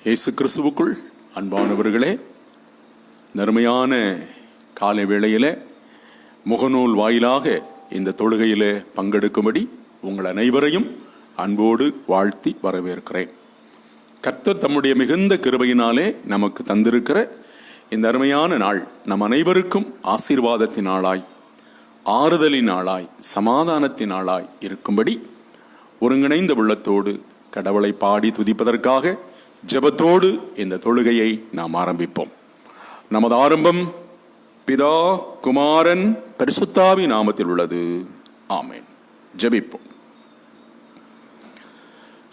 இயேசு கிறிஸ்துவுக்குள் அன்பானவர்களே, நறுமையான காலை வேளையிலே முகநூல் வாயிலாக இந்த தொழுகையிலே பங்கெடுக்கும்படி உங்கள் அனைவரையும் அன்போடு வாழ்த்தி வரவேற்கிறேன். கர்த்தர் தம்முடைய மிகுந்த கிருபையினாலே நமக்கு தந்திருக்கிற இந்த அருமையான நாள் நம் அனைவருக்கும் ஆசீர்வாதத்தின் நாளாய், ஆறுதலின் நாளாய், சமாதானத்தின் நாளாய் இருக்கும்படி ஒருங்கிணைந்த உள்ளத்தோடு கடவுளை பாடி துதிப்பதற்காக ஜெபத்தோடு இந்த தொழுகையை நாம் ஆரம்பிப்போம். நமது ஆரம்பம் பிதா, குமாரன், பரிசுத்தாவி நாமத்தில் உள்ளது. ஆமென். ஜெபிப்போம்.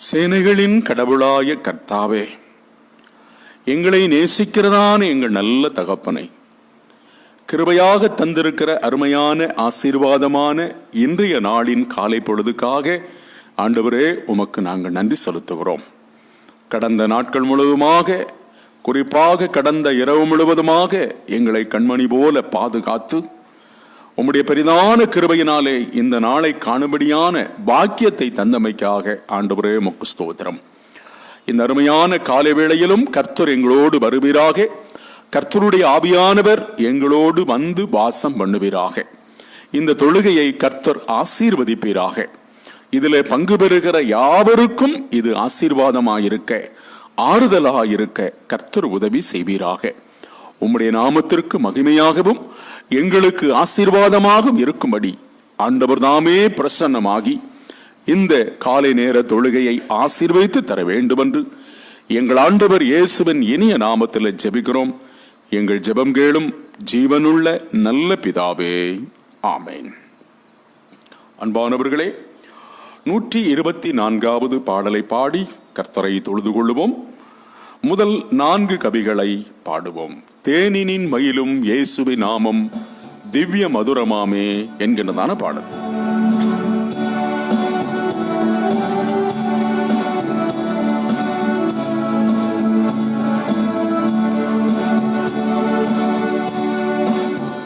சேனைகளின் கடவுளாய கர்த்தாவே, எங்களை நேசிக்கிறதான எங்கள் நல்ல தகப்பனை, கிருபையாக தந்திருக்கிற அருமையான ஆசீர்வாதமான இன்றைய நாளின் காலை பொழுதுக்காக ஆண்டவரே உமக்கு நாங்கள் நன்றி செலுத்துகிறோம். கடந்த நாட்கள் முழுவதுமாக, குறிப்பாக கடந்த இரவு முழுவதுமாக எங்களை கண்மணி போல பாதுகாத்து உம்முடைய பெரிதான கிருபையினாலே இந்த நாளை காணும்படியான பாக்கியத்தை தந்தமைக்காக ஆண்டவரே உமக்கு ஸ்தோத்திரம். இந்த அருமையான காலை வேளையிலும் கர்த்தர் எங்களோடு வருவீராக. கர்த்தருடைய ஆவியானவர் எங்களோடு வந்து வாசம் பண்ணுவீராக. இந்த தொழுகையை கர்த்தர் ஆசீர்வதிப்பீராக. இதில் பங்கு பெறுகிற யாவருக்கும் இது ஆசீர்வாதமாயிருக்க, ஆறுதலாயிருக்க கர்த்தர் உதவி செய்வீராக. உம்முடைய நாமத்திற்கு மகிமையாகவும் எங்களுக்கு ஆசீர்வாதமாகவும் இருக்கும்படி ஆண்டவர் தாமே பிரசன்னமாகி இந்த காலை நேர தொழுகையை ஆசீர்வதித்து தர வேண்டும் என்று எங்கள் ஆண்டவர் இயேசுவின் இனிய நாமத்தில் ஜெபிக்கிறோம். எங்கள் ஜெபம் கேளும் ஜீவனுள்ள நல்ல பிதாவே, ஆமென். அன்பானவர்களே, 124வது பாடலை பாடி கர்த்தரை தொழுது கொள்ளுவோம். முதல் 4 கவிகளை பாடுவோம். தேனினின் மயிலும் இயேசுவின் நாமம் திவ்ய மதுரமாமே என்கின்றதான பாடல்.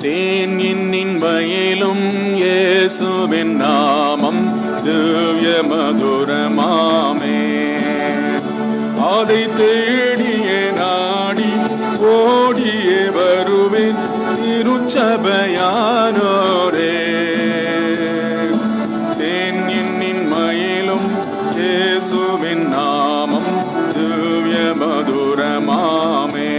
தேனினின் மயிலும் இயேசுவின் நாமம் திவ்ய மதுரமாமே, அதை தேடியே நாடி ஓடியே வருவேன் திருச்சபையானோரே. தேனினின் மயிலும் இயேசுவின் நாமம் திவ்ய மதுரமாமே,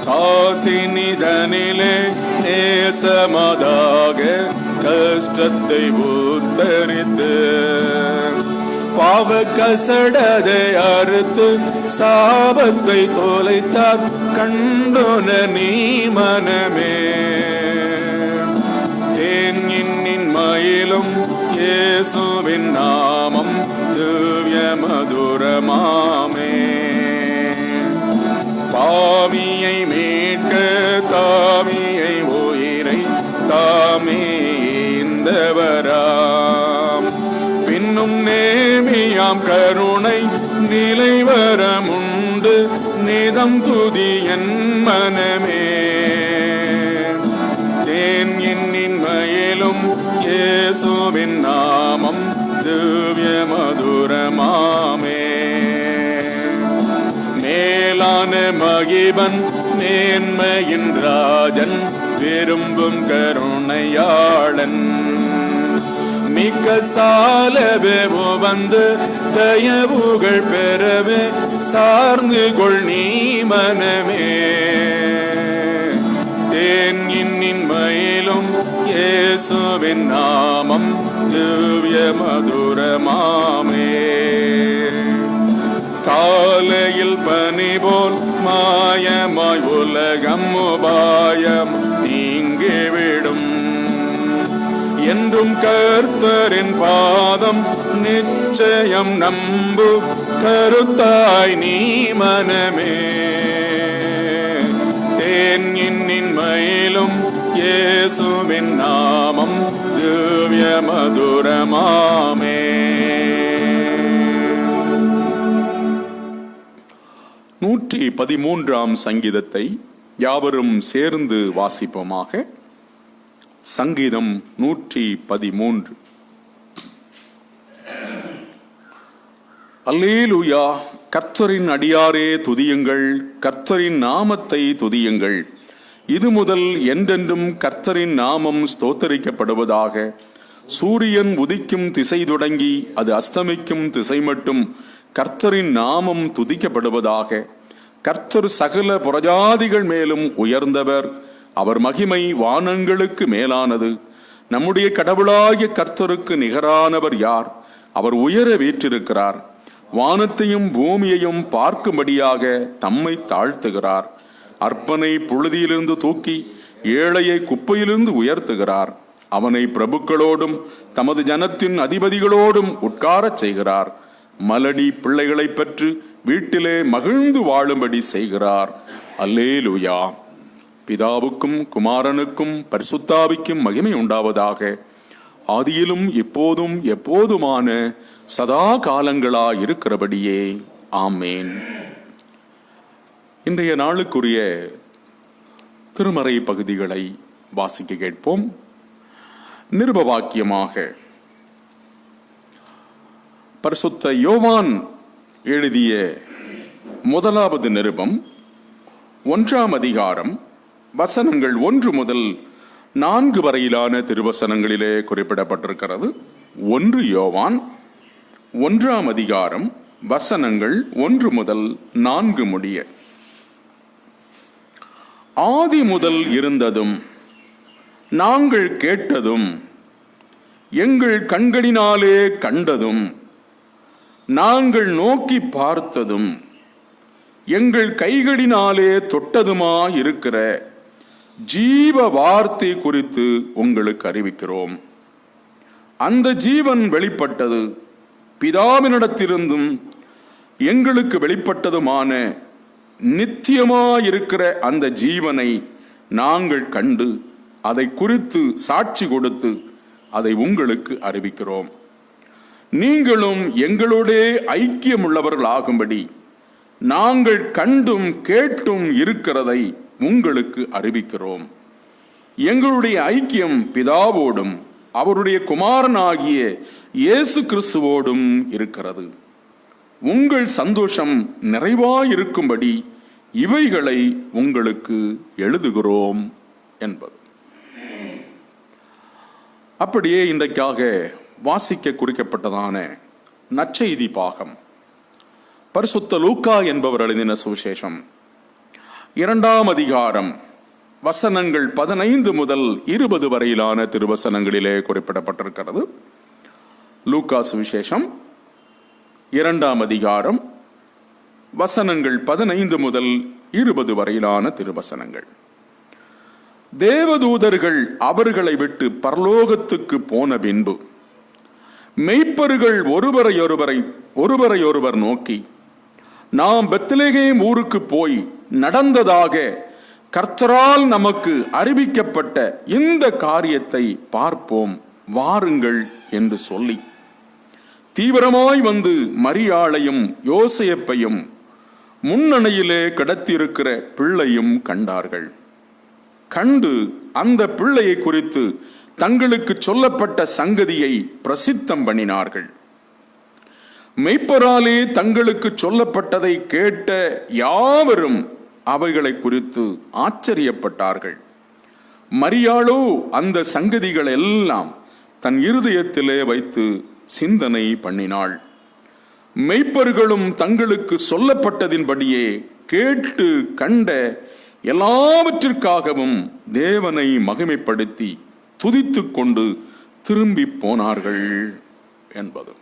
காசினிதனிலே நேசமதாக கஷ்டத்தை உத்தரித்து பாவ கசடதை அறுத்து சாபத்தை தொலைத்தார் கண்டோன நீ மனமே. தேனினின் மயிலும் இயேசுவின் நாமம் திவ்ய மதுரமாமே, பாவியை மீட்க தாவியை உயிரை தாமே இந்தவராம், பின்னும் நேமியாம் கருணை நிலைவரமுண்டு நிதம் துதி என் மனமே. தேனினின் மயிலும் இயேசுவின் நாமம் திவ்ய மதுரமாமே, மேலான மகிபன் மேன்மையின் ராஜன் விரும்பும் கருணையாளன், மிக்க சாலவே வந்து தயவுகள் பெறவே சார்ந்து கொள் நீ மனமே. தேனினின் மயிலும் இயேசுவின் நாமம் திவ்ய மதுரமாமே, காலையில் பனி போல் மாயமாய் உலகம் உபாயம் நீங்கிவிடும், என்றும் கர்த்தரின் பாதம் நிச்சயம் நம்பு கருத்தாய் நீ மனமே. தேனினின் மயிலும் இயேசுவின் நாமம் திவ்ய மதுரமாமே. 113ஆம் சங்கீதத்தை யாவரும் சேர்ந்து வாசிப்போமாக. சங்கீதம் 113. அல்லேலூயா, கர்த்தரின் அடியாரே துதியுங்கள், கர்த்தரின் நாமத்தை துதியுங்கள். இது முதல் என்றென்றும் கர்த்தரின் நாமம் ஸ்தோத்தரிக்கப்படுவதாக. சூரியன் உதிக்கும் திசை தொடங்கி அது அஸ்தமிக்கும் திசை மட்டும் கர்த்தரின் நாமம் துதிக்கப்படுவதாக. கர்த்தர் சகல புறஜாதிகள் மேலும் உயர்ந்தவர், அவர் மகிமை வானங்களுக்கு மேலானது. நம்முடைய கடவுளாகிய கர்த்தருக்கு நிகரானவர் யார்? அவர் உயர வீற்றிருக்கிறார், வானத்தையும் பூமியையும் பார்க்கும்படியாக தம்மை தாழ்த்துகிறார். அற்பனை புழுதியிலிருந்து தூக்கி ஏழையை குப்பையிலிருந்து உயர்த்துகிறார். அவனை பிரபுக்களோடும் தமது ஜனத்தின் அதிபதிகளோடும் உட்காரச் செய்கிறார். மலடி பிள்ளைகளை பெற்று வீட்டிலே மகிழ்ந்து வாழும்படி செய்கிறார். அல்லேலூயா. பிதாவுக்கும் குமாரனுக்கும் பரிசுத்தாவிக்கும் மகிமை உண்டாவதாக. ஆதியிலும் இப்போதும் எப்போதுமான சதா காலங்களா இருக்கிறபடியே ஆமேன். இன்றைய நாளுக்குரிய திருமறை பகுதிகளை வாசிக்க கேட்போம். நிருப வாக்கியமாக பரிசுத்த யோவான் எழுதிய முதலாவது நிருபம் 1ஆம் அதிகாரம் வசனங்கள் 1 முதல் 4 வரையிலான திருவசனங்களிலே குறிப்பிடப்பட்டிருக்கிறது. 1 யோவான் 1ஆம் அதிகாரம் வசனங்கள் 1 முதல் 4 முடிய. ஆதி முதல் இருந்ததும் நாங்கள் கேட்டதும் எங்கள் கண்களினாலே கண்டதும் நாங்கள் நோக்கி பார்த்ததும் எங்கள் கைகளினாலே தொட்டதுமாயிருக்கிற ஜீவ வார்த்தை குறித்து உங்களுக்கு அறிவிக்கிறோம். அந்த ஜீவன் வெளிப்பட்டது, பிதாவினிடத்திலிருந்தும் எங்களுக்கு வெளிப்பட்டதுமான நித்தியமாயிருக்கிற அந்த ஜீவனை நாங்கள் கண்டு அதை குறித்து சாட்சி கொடுத்து அதை உங்களுக்கு அறிவிக்கிறோம். நீங்களும் எங்களோடே ஐக்கியமுள்ளவர்களாகும்படி நாங்கள் கண்டும் கேட்டும் இருக்கிறதை உங்களுக்கு அறிவிக்கிறோம். எங்களுடைய ஐக்கியம் பிதாவோடும் அவருடைய குமாரனாகிய இயேசு கிறிஸ்துவோடும் இருக்கிறது. உங்கள் சந்தோஷம் நிறைவாயிருக்கும்படி இவைகளை உங்களுக்கு எழுதுகிறோம் என்பது. அப்படியே இன்றைக்காக வாசிக்க குறிக்கப்பட்டதான நற்செய்தி பாகம் பரிசுத்த லூக்கா என்பவர் எழுதின சுவிசேஷம் 2ஆம் அதிகாரம் வசனங்கள் 15 முதல் 20 வரையிலான திருவசனங்களிலே குறிப்பிடப்பட்டிருக்கிறது. லூக்கா சுவிசேஷம் 2ஆம் அதிகாரம் வசனங்கள் 15 முதல் 20 வரையிலான திருவசனங்கள். தேவதூதர்கள் அவர்களை விட்டு பரலோகத்துக்கு போன பின்பு மெய்ப்பர்கள் ஒருவரையொருவர் நோக்கி, நாம் பெத்லகேம் ஊருக்கு போய் நடந்ததாக கர்த்தரால் நமக்கு அறிவிக்கப்பட்ட இந்த காரியத்தை பார்ப்போம் வாருங்கள் என்று சொல்லி தீவிரமாய் வந்து மரியாளையும் யோசேப்பையும் முன்னணையிலே கிடத்திருக்கிற பிள்ளையும் கண்டார்கள். கண்டு அந்த பிள்ளையை குறித்து தங்களுக்கு சொல்லப்பட்ட சங்கதியை பிரசித்தம் பண்ணினார்கள். மெய்ப்பராலே தங்களுக்கு சொல்லப்பட்டதை கேட்ட யாவரும் அவைகளை குறித்து ஆச்சரியப்பட்டார்கள். மரியாளோ அந்த சங்கதிகள் எல்லாம் தன் இருதயத்திலே வைத்து சிந்தனை பண்ணினாள். மெய்ப்பர்களும் தங்களுக்கு சொல்லப்பட்டதின்படியே கேட்டு கண்ட எல்லாவற்றிற்காகவும் தேவனை மகிமைப்படுத்தி துதித்துக் கொண்டு திரும்பி போனார்கள் என்பது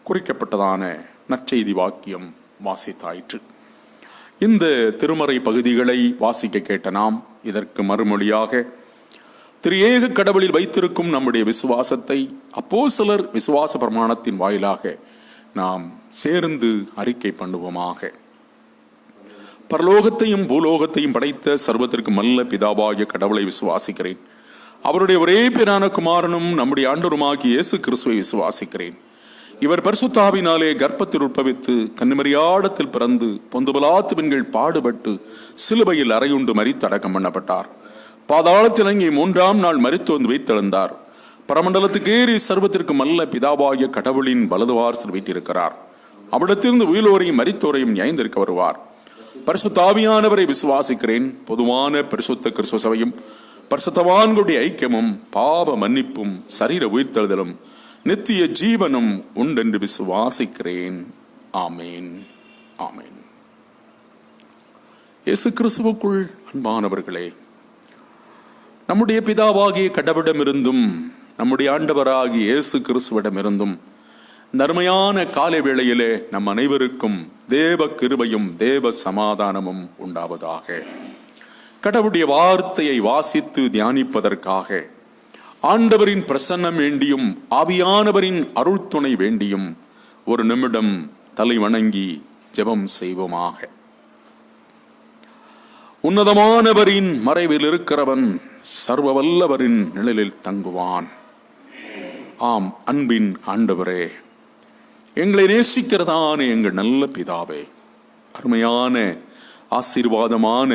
குறிக்கப்பட்டதான நற்செய்தி வாக்கியம் வாசித்தாயிற்று. இந்த திருமறை பகுதிகளை வாசிக்க கேட்ட நாம் இதற்கு மறுமொழியாக திரியேக கடவுளில் வைத்திருக்கும் நம்முடைய விசுவாசத்தை அப்போஸ்தலர் விசுவாச பிரமாணத்தின் வாயிலாக நாம் சேர்ந்து அறிக்கை பண்ணுவோமாக. பரலோகத்தையும் பூலோகத்தையும் படைத்த சர்வத்திற்கு மல்ல பிதாவாகிய கடவுளை விசுவாசிக்கிறேன். அவருடைய ஒரே பேரான குமாரனும் நம்முடைய ஆண்டவருமாகிய இயேசு கிறிஸ்துவை விசுவாசிக்கிறேன். இவர் பரிசுத்தாவினாலே கர்ப்பத்தில் உட்பவித்து கன்னிமரியாடத்தில் பிறந்து பொந்து பிலாத்து பெண்கள் பாடுபட்டு சிலுவையில் அறையுண்டு மரித்து அடக்கம் பண்ணப்பட்டார். பாதாளத்தில் இறங்கி 3ஆம் நாள் மரித்து வந்து வைத்தெழுந்தார். பரமண்டலத்துக்கு ஏறி சர்வத்திற்கு மல்ல பிதாவாகிய கடவுளின் வலதுவாரத்தில் வீட்டிருக்கிறார். அவ்விடத்திலிருந்து உயிரோரையும் மரித்தோரையும் நியாயந்திருக்க வருவார். பரிசுத்த ஆவியானவரை விசுவாசிக்கிறேன். பொதுவான பரிசுத்த கிறிஸ்துவ சபையும் பரிசுத்தவான்களுடைய ஐக்கியமும் பாவ மன்னிப்பும் சரீர உயிர்த்தெழுதலும் நித்திய ஜீவனும் உண்டென்று விசுவாசிக்கிறேன். ஆமேன், ஆமேன். இயேசு கிறிஸ்துவுக்குள் அன்பானவர்களே, நம்முடைய பிதாவாகிய கடவுளிடமிருந்தும் நம்முடைய ஆண்டவராகிய இயேசு கிறிஸ்துவிடமிருந்தும் நர்மையான காலை வேளையிலே நம் அனைவருக்கும் தேவ கிருபையும் தேவ சமாதானமும் உண்டாவதாக. கடவுளுடைய வார்த்தையை வாசித்து தியானிப்பதற்காக ஆண்டவரின் பிரசன்னம் வேண்டியும் ஆவியானவரின் அருள் துணை வேண்டியும் ஒரு நிமிடம் தலை வணங்கி ஜெபம் செய்வோமாக. உன்னதமானவரின் மறைவில் இருக்கிறவன் சர்வ வல்லவரின் நிழலில் தங்குவான். ஆம், அன்பின் ஆண்டவரே, எங்களை நேசிக்கிறதான எங்கள் நல்ல பிதாவே, அருமையான ஆசீர்வாதமான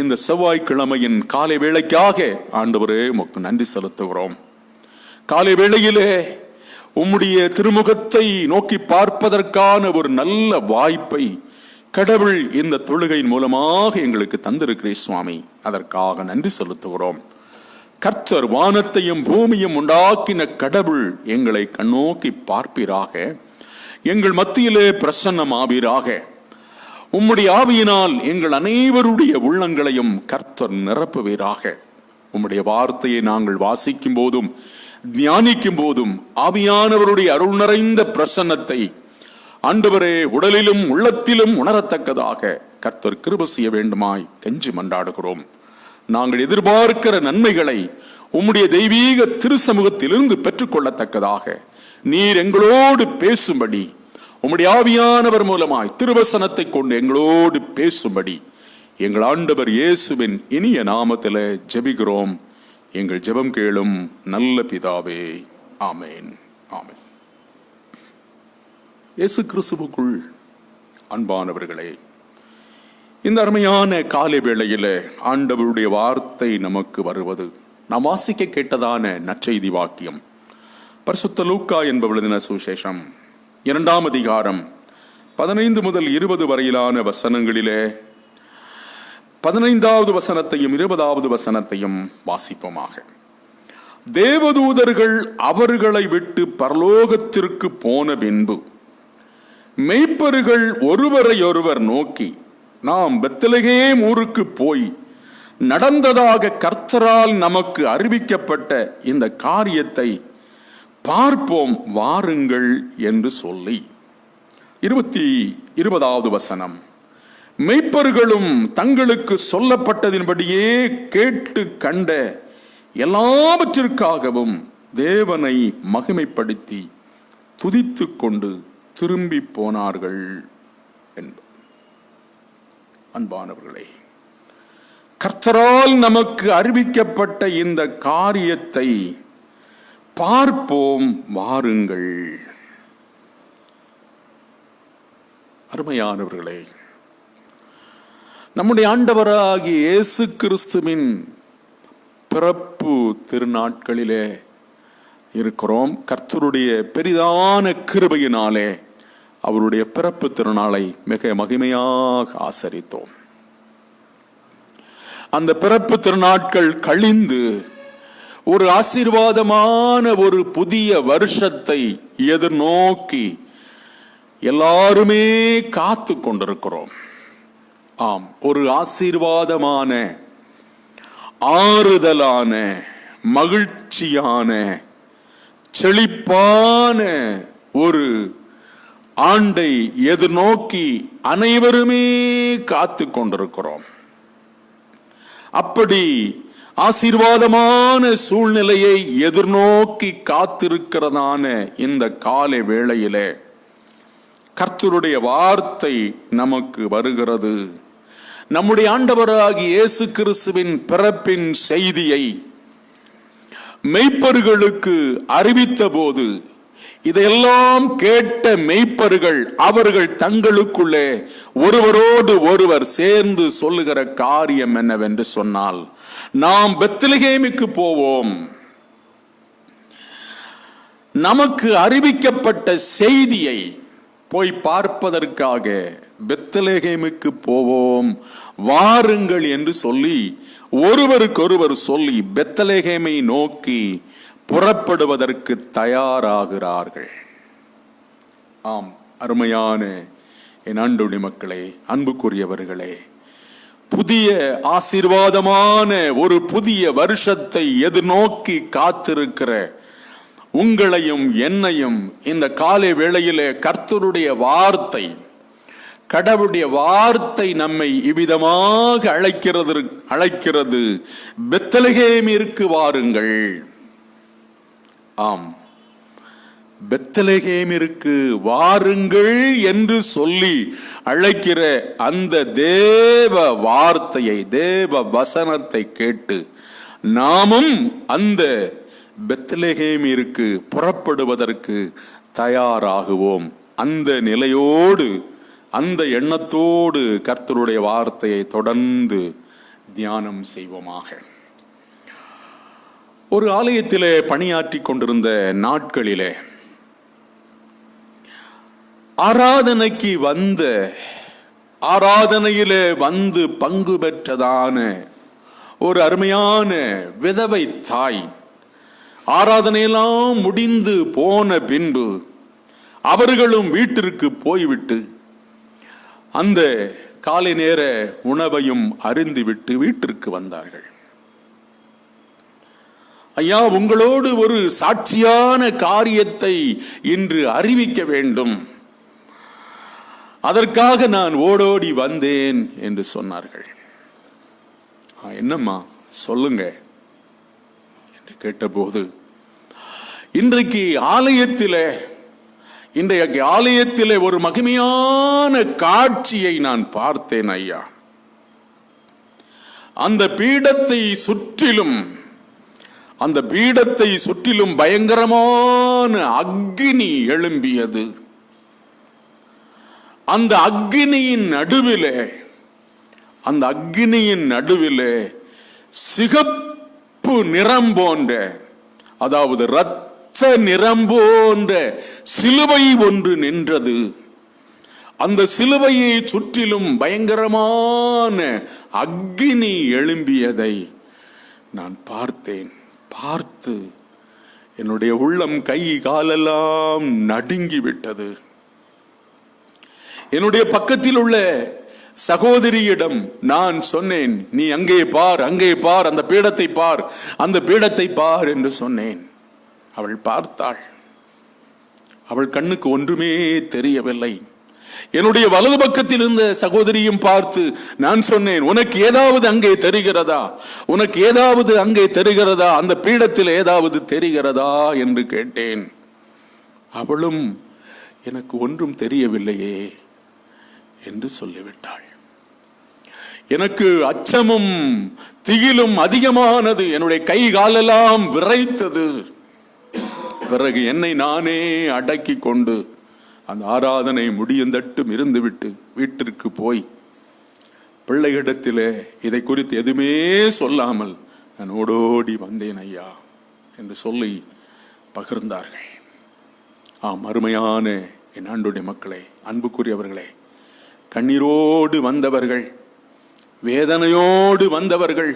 இந்த செவ்வாய்க்கிழமையின் காலை வேளைக்காக ஆண்டவரே உமக்கு நன்றி செலுத்துகிறோம். காலை வேளையிலே உம்முடைய திருமுகத்தை நோக்கி பார்ப்பதற்கான ஒரு நல்ல வாய்ப்பை கடவுள் இந்த தொழுகையின் மூலமாக எங்களுக்கு தந்திருக்கிறீர் சுவாமி. அதற்காக நன்றி செலுத்துகிறோம். கர்த்தர் வானத்தையும் பூமியும் உண்டாக்கின கடவுள் எங்களை கண்ணோக்கி பார்ப்பீராக, எங்கள் மத்தியிலே பிரசன்னமாவீராக. உம்முடைய ஆவியினால் எங்கள் அனைவருடைய உள்ளங்களையும் கர்த்தர் நிரப்புவீராக. உம்முடைய வார்த்தையை நாங்கள் வாசிக்கும் போதும் தியானிக்கும் போதும் ஆவியானவருடைய அருள் நிறைந்த பிரசன்னத்தை ஆண்டவரே உடலிலும் உள்ளத்திலும் உணரத்தக்கதாக கர்த்தர் கிருபை செய்ய வேண்டுமாய் கெஞ்சி மன்றாடுகிறோம். நாங்கள் எதிர்பார்க்கிற நன்மைகளை உம்முடைய தெய்வீக திருசமூகத்திலிருந்து பெற்றுக்கொள்ளத்தக்கதாக நீர் எங்களோடு பேசும்படி உம்முடைய ஆவியானவர் மூலமாய் திருவசனத்தை கொண்டு எங்களோடு பேசும்படி எங்கள் ஆண்டவர் இயேசுவின் இனிய நாமத்திலே ஜெபிக்கிறோம். எங்கள் ஜெபம் கேளும் நல்ல பிதாவே. ஆமேன், ஆமேன். இயேசு கிறிஸ்துவுக்குள் அன்பானவர்களே, இந்த அருமையான காலை வேளையிலே ஆண்டவருடைய வார்த்தை நமக்கு வருவது நாம் வாசிக்க கேட்டதான நற்செய்தி வாக்கியம் பரிசுத்த லூக்கா என்பவர் எழுதின சுவிசேஷம் 2ஆம் அதிகாரம் 15 முதல் 20 வரையிலான வசனங்களிலே 15வது வசனத்தையும் 20வது வசனத்தையும் வாசிப்போமாக. தேவதூதர்கள் அவர்களை விட்டு பரலோகத்திற்கு போன பின்பு மெய்ப்பர்கள் ஒருவரையொருவர் நோக்கி, நாம் பெத்லகேம் ஊருக்கு போய் நடந்ததாக கர்த்தரால் நமக்கு அறிவிக்கப்பட்ட இந்த காரியத்தை பார்ப்போம் வாருங்கள் என்று சொல்லி. 20வது வசனம். மெய்ப்பர்களும் தங்களுக்கு சொல்லப்பட்டதின்படியே கேட்டு கண்ட எல்லாவற்றிற்காகவும் தேவனை மகிமைப்படுத்தி துதித்து கொண்டு திரும்பி போனார்கள் என்பது. அன்பானவர்களே, கர்த்தரால் நமக்கு அறிவிக்கப்பட்ட இந்த காரியத்தை பார்ப்போம் வாருங்கள். அருமையானவர்களே, நம்முடைய ஆண்டவராகிய இயேசு கிறிஸ்துவின் பிறப்பு திருநாட்களிலே இருக்கிறோம். கர்த்தருடைய பெரிதான கிருபையினாலே அவருடைய பிறப்பு திருநாளை மிக மகிமையாக ஆசரித்தோம். அந்த பிறப்பு திருநாட்கள் கழிந்து ஒரு ஆசீர்வாதமான ஒரு புதிய வருஷத்தை எதிர்நோக்கி எல்லாருமே காத்து கொண்டிருக்கிறோம். ஆம், ஒரு ஆசீர்வாதமான ஆறுதலான மகிழ்ச்சியான செழிப்பான ஒரு ஆண்டை எதிர்நோக்கி அனைவருமே காத்து கொண்டிருக்கிறோம். அப்படி ஆசீர்வாதமான சூழ்நிலையை எதிர்நோக்கி காத்திருக்கிறதான இந்த காலை வேளையிலே கர்த்தருடைய வார்த்தை நமக்கு வருகிறது. நம்முடைய ஆண்டவராகிய இயேசு கிறிஸ்துவின் பிறப்பின் செய்தியை மெய்ப்பர்களுக்கு அறிவித்த போது இதையெல்லாம் கேட்ட மெய்ப்பர்கள் அவர்கள் தங்களுக்குள்ளே ஒருவரோடு ஒருவர் சேர்ந்து சொல்லுகிற காரியம் என்னவென்று சொன்னால், நாம் பெத்லகேமுக்கு போவோம். நமக்கு அறிவிக்கப்பட்ட செய்தியை போய் பார்ப்பதற்காக பெத்லகேமுக்கு போவோம் வாருங்கள் என்று சொல்லி ஒருவருக்கொருவர் சொல்லி பெத்லகேமை நோக்கி புறப்படுவதற்கு தயாராகிறார்கள். ஆம், அருமையான என் அன்புடைய மக்களே, அன்புக்குரியவர்களே, புதிய ஆசீர்வாதமான ஒரு புதிய வருஷத்தை எதிர்நோக்கி காத்திருக்கிற உங்களையும் என்னையும் இந்த காலை வேளையிலே கர்த்தருடைய வார்த்தை, கடவுளுடைய வார்த்தை நம்மை இவ்விதமாக அழைக்கிறது. பெத்லகேமிற்கு வாருங்கள். ஆம், பெத்லகேமிற்கு வாருங்கள் என்று சொல்லி அழைக்கிற அந்த தேவ வார்த்தையை, தேவ வசனத்தை கேட்டு நாமும் அந்த பெத்லகேமிற்கு புறப்படுவதற்கு தயாராகுவோம். அந்த நிலையோடு, அந்த எண்ணத்தோடு கர்த்தருடைய வார்த்தையை தொடர்ந்து தியானம் செய்வோமாக. ஒரு ஆலயத்திலே பணியாற்றி கொண்டிருந்த நாட்களிலே ஆராதனையிலே வந்து பங்கு பெற்றதான ஒரு அருமையான விதவை தாய், ஆராதனையெல்லாம் முடிந்து போன பின்பு அவர்களும் வீட்டிற்கு போய்விட்டு அந்த காலை நேர உணவையும் அருந்திவிட்டு வீட்டிற்கு வந்தார்கள். ஐயா, உங்களோடு ஒரு சாட்சியான காரியத்தை இன்று அறிவிக்க வேண்டும், அதற்காக நான் ஓடோடி வந்தேன் என்று சொன்னார்கள். என்னம்மா சொல்லுங்க என்று கேட்டபோது, இன்றைய ஆலயத்திலே ஒரு மகிமையான காட்சியை நான் பார்த்தேன் ஐயா. அந்த பீடத்தை சுற்றிலும் பயங்கரமான அக்கினி எழும்பியது. அந்த அக்கினியின் நடுவிலே சிகப்பு நிறம் போன்ற, அதாவது இரத்த நிறம் போன்ற சிலுவை ஒன்று நின்றது. அந்த சிலுவையை சுற்றிலும் பயங்கரமான அக்கினி எழும்பியதை நான் பார்த்தேன். பார்த்து என்னுடைய உள்ளம், கை காலெல்லாம் நடுங்கி விட்டது. என்னுடைய பக்கத்தில் உள்ள சகோதரியிடம் நான் சொன்னேன், நீ அங்கே பார், அந்த பீடத்தை பார் என்று சொன்னேன். அவள் பார்த்தாள். அவள் கண்ணுக்கு ஒன்றுமே தெரியவில்லை. என்னுடைய வலது பக்கத்தில் இருந்த சகோதரியும் பார்த்து நான் சொன்னேன், உனக்கு ஏதாவது அங்கே தெரிகிறதா, அந்த பீடத்தில் ஏதாவது தெரிகிறதா என்று கேட்டேன். அவளும் எனக்கு ஒன்றும் தெரியவில்லையே என்று சொல்லிவிட்டாள். எனக்கு அச்சமும் திகிலும் அதிகமானது. என்னுடைய கை காலெல்லாம் விரைத்தது. பிறகு என்னை நானே அடக்கி கொண்டு அந்த ஆராதனை முடியந்தட்டும் இருந்துவிட்டு வீட்டிற்கு போய் பிள்ளைகளிடத்திலே இதை குறித்து எதுவுமே சொல்லாமல் நான் ஓடோடி வந்தேன் ஐயா என்று சொல்லி பகிர்ந்தார்கள். ஆம், அருமையான என் ஆண்டுடைய மக்களே, அன்புக்குரியவர்களே, கண்ணீரோடு வந்தவர்கள், வேதனையோடு வந்தவர்கள்,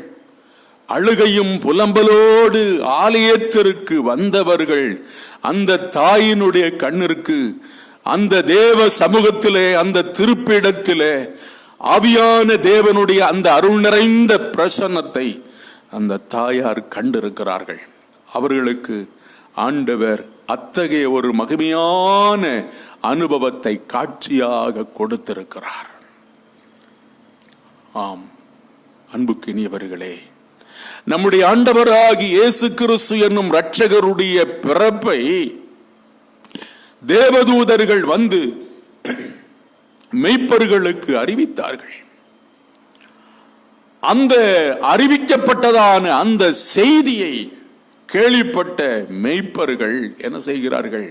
அழுகையும் புலம்பலோடு ஆலயத்திற்கு வந்தவர்கள், அந்த தாயினுடைய கண்ணிற்கு அந்த தேவ சமூகத்திலே, அந்த திருப்பிடத்திலே ஆவியான தேவனுடைய அந்த அருள் நிறைந்த பிரசன்னத்தை அந்த தாயார் கண்டிருக்கிறார்கள். அவர்களுக்கு ஆண்டவர் அத்தகைய ஒரு மகிமையான அனுபவத்தை காட்சியாக கொடுத்திருக்கிறார். ஆம், அன்புக்கினியவர்களே, நம்முடைய ஆண்டவராகி இயேசு கிறிஸ்து என்னும் இரட்சகருடைய பிறப்பை தேவதூதர்கள் வந்து மெய்ப்பர்களுக்கு அறிவித்தார்கள். அந்த அறிவிக்கப்பட்டதான அந்த செய்தியை கேள்விப்பட்ட மெய்ப்பர்கள் என்ன செய்கிறார்கள்?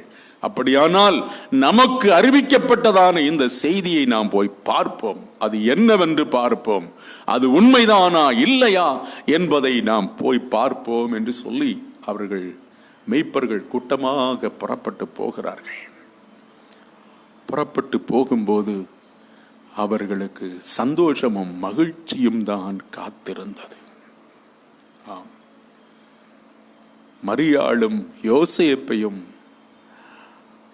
அப்படியானால் நமக்கு அறிவிக்கப்பட்டதான இந்த செய்தியை நாம் போய் பார்ப்போம், அது என்னவென்று பார்ப்போம், அது உண்மைதானா இல்லையா என்பதை நாம் போய் பார்ப்போம் என்று சொல்லி அவர்கள் மெய்ப்பர்கள் கூட்டமாக புறப்பட்டு போகிறார்கள். புறப்பட்டு போகும்போது அவர்களுக்கு சந்தோஷமும் மகிழ்ச்சியும் தான் காத்திருந்தது. மரியாளும் யோசேப்பையும்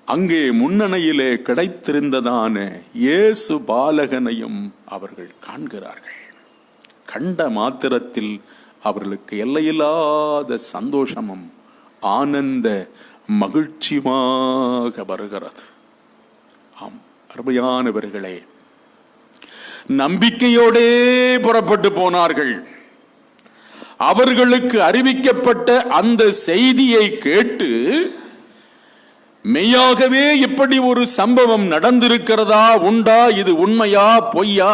அங்கே முன்னணையிலே கிடைத்திருந்ததான இயேசு பாலகனையும் அவர்கள் காண்கிறார்கள். கண்ட மாத்திரத்தில் அவர்களுக்கு எல்லையில்லாத சந்தோஷமும் ஆனந்த மகிழ்ச்சியுமாக வருகிறது. ஆம் அருமையானவர்களே, நம்பிக்கையோடே புறப்பட்டு போனார்கள். அவர்களுக்கு அறிவிக்கப்பட்ட அந்த செய்தியை கேட்டு மெய்யாகவே இப்படி ஒரு சம்பவம் நடந்திருக்கிறதா, உண்டா, இது உண்மையா பொய்யா